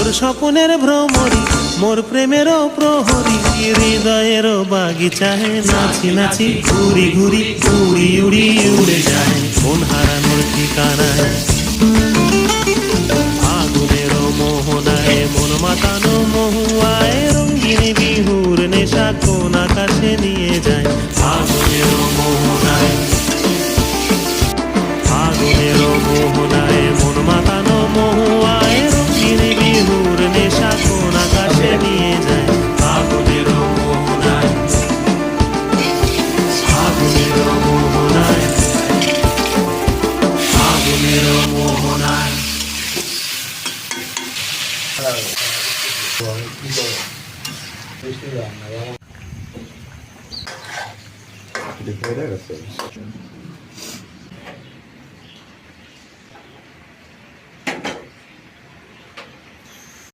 তোর স্বপ্নের ভ্রমরি মোর প্রেমেরও প্রহরী হৃদয়েরও বাগিচায় নাচি নাচি ঘুরি ঘুরি উড়ি উড়ি উড়ে যায় মন হারানোর ঠিকানায় আগুনেরও মোহনায় মন মাতানো মহুয়ায় রঙিন বিহুর নেশা কোন আকাশে নিয়ে যায় আগুনেরও মোহনায় আগুনেরও মোহনায় মন মাতানো মহুয়ায় রঙিন বিহুর নেশা কোন আকাশে নিয়ে যায় আগুনেরও মোহনায় আগুনেরও মোহনায় আগুনেরও মোহনায়। Después de